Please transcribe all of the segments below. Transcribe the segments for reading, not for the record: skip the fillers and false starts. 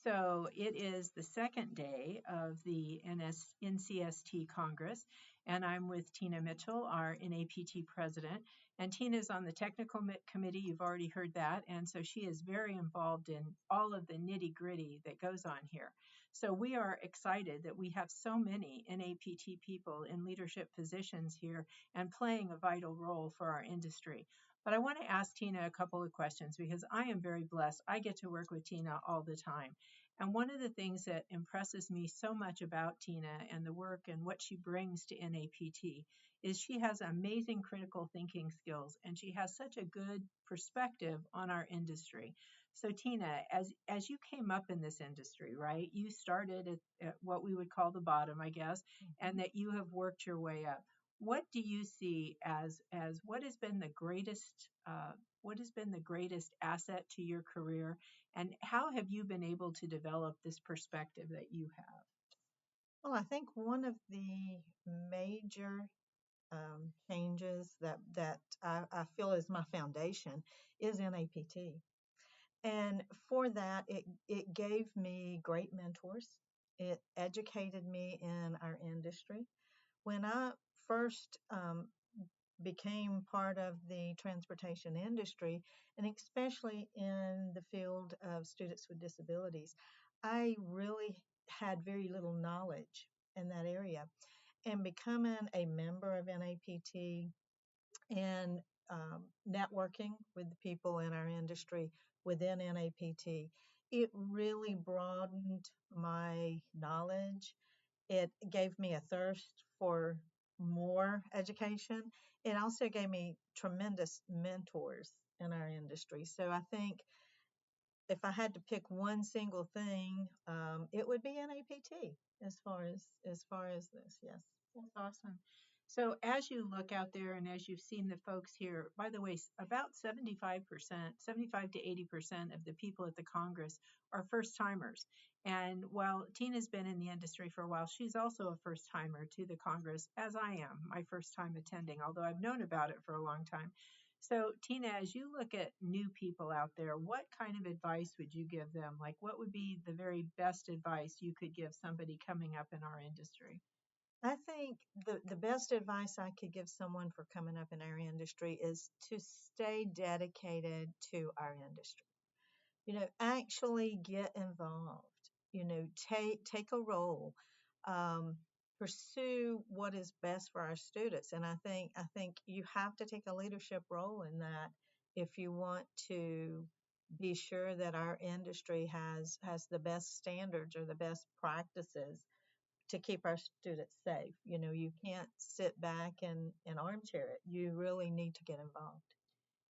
So it is the second day of the NCST Congress, and I'm with Teena Mitchell, our NAPT president. And Teena is on the technical committee. You've already heard that. And so she is very involved in all of the nitty gritty that goes on here. So we are excited that we have so many NAPT people in leadership positions here and playing a vital role for our industry. But I want to ask Teena a couple of questions because I am very blessed. I get to work with Teena all the time. And one of the things that impresses me so much about Teena and the work and what she brings to NAPT is she has amazing critical thinking skills and she has such a good perspective on our industry. So Teena, as you came up in this industry, right? You started at what we would call the bottom, I guess, and that you have worked your way up. What do you see as what has been the greatest asset to your career, and how have you been able to develop this perspective that you have? Well, I think one of the major changes that I feel is my foundation is NAPT. And for that, it gave me great mentors. It educated me in our industry. When I first became part of the transportation industry, and especially in the field of students with disabilities, I really had very little knowledge in that area. And becoming a member of NAPT and networking with the people in our industry within NAPT, it really broadened my knowledge. It gave me a thirst for more education. It also gave me tremendous mentors in our industry. So I think if I had to pick one single thing, it would be NAPT as far as this. Yes. That's awesome. So as you look out there and as you've seen the folks here, by the way, about 75%, 75 to 80% of the people at the Congress are first timers. And while Tina's been in the industry for a while, she's also a first timer to the Congress, as I am, my first time attending, although I've known about it for a long time. So, Tina, as you look at new people out there, what kind of advice would you give them? Like, what would be the very best advice you could give somebody coming up in our industry? I think the best advice I could give someone for coming up in our industry is to stay dedicated to our industry. Actually get involved. Take a role. Um, Pursue what is best for our students. And I think you have to take a leadership role in that if you want to be sure that our industry has the best standards or the best practices to keep our students safe. You can't sit back and armchair it. You really need to get involved.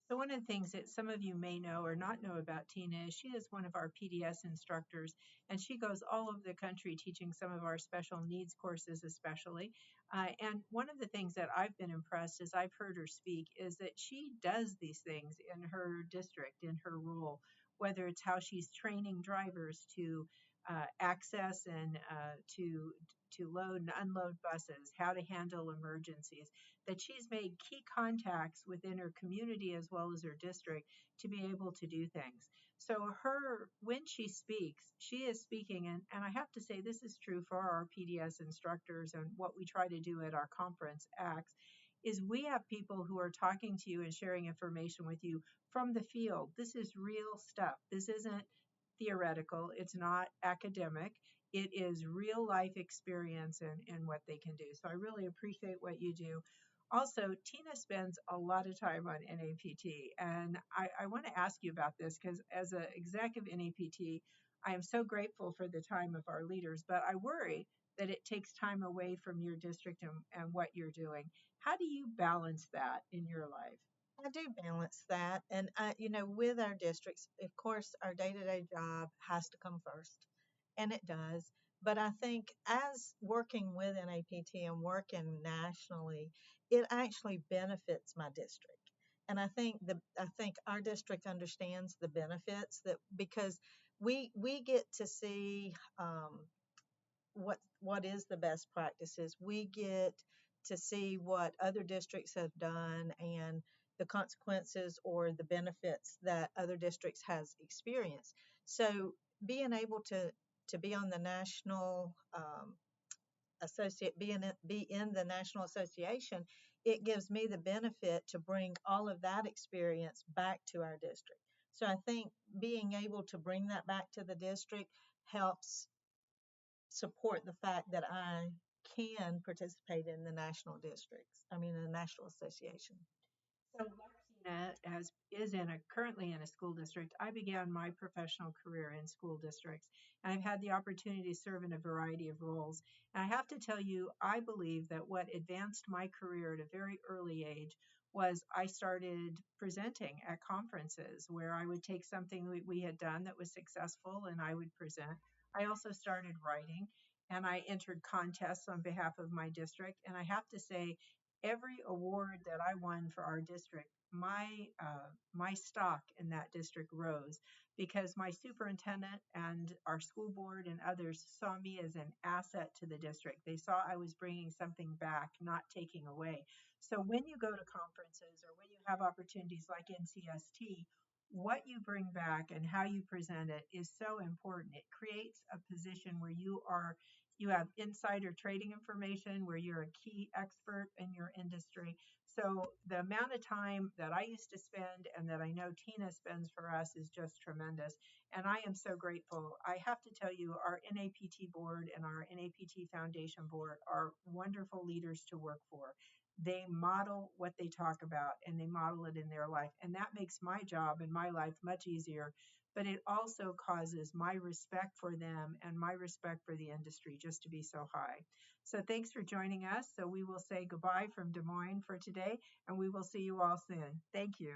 So one of the things that some of you may know or not know about Tina is she is one of our PDS instructors, and she goes all over the country teaching some of our special needs courses, especially. And one of the things that I've been impressed as I've heard her speak is that she does these things in her district, in her role, whether it's how she's training drivers to access and to load and unload buses, how to handle emergencies, that she's made key contacts within her community as well as her district to be able to do things. So when she speaks, she is speaking, and I have to say this is true for our PDS instructors and what we try to do at our conference acts, is we have people who are talking to you and sharing information with you from the field. This is real stuff. This isn't theoretical. It's not academic. It is real life experience and what they can do. So I really appreciate what you do. Also, Tina spends a lot of time on NAPT, and I want to ask you about this because as an exec of NAPT, I am so grateful for the time of our leaders, but I worry that it takes time away from your district and what you're doing. How do you balance that in your life? I do balance that. And, with our districts, of course, our day to day job has to come first, and it does. But I think as working with NAPT and working nationally, it actually benefits my district. And I think our district understands the benefits that because we get to see what is the best practices. We get to see what other districts have done and the consequences or the benefits that other districts has experienced. So being able to be on the national associate be in the national association, it gives me the benefit to bring all of that experience back to our district. So I think being able to bring that back to the district helps support the fact that I can participate in the national districts. I mean, in the national association. So, like Tina is currently in a school district. I began my professional career in school districts, and I've had the opportunity to serve in a variety of roles. And I have to tell you, I believe that what advanced my career at a very early age was I started presenting at conferences where I would take something we had done that was successful and I would present. I also started writing and I entered contests on behalf of my district. And I have to say, every award that I won for our district, my stock in that district rose because my superintendent and our school board and others saw me as an asset to the district. They saw I was bringing something back, not taking away. So when you go to conferences or when you have opportunities like NCST, what you bring back and how you present it is so important. It creates a position where you have insider trading information where you're a key expert in your industry. So the amount of time that I used to spend and that I know Tina spends for us is just tremendous. And I am so grateful. I have to tell you, our NAPT board and our NAPT Foundation board are wonderful leaders to work for. They model what they talk about and they model it in their life. And that makes my job and my life much easier, but it also causes my respect for them and my respect for the industry just to be so high. So thanks for joining us. So we will say goodbye from Des Moines for today, and we will see you all soon. Thank you.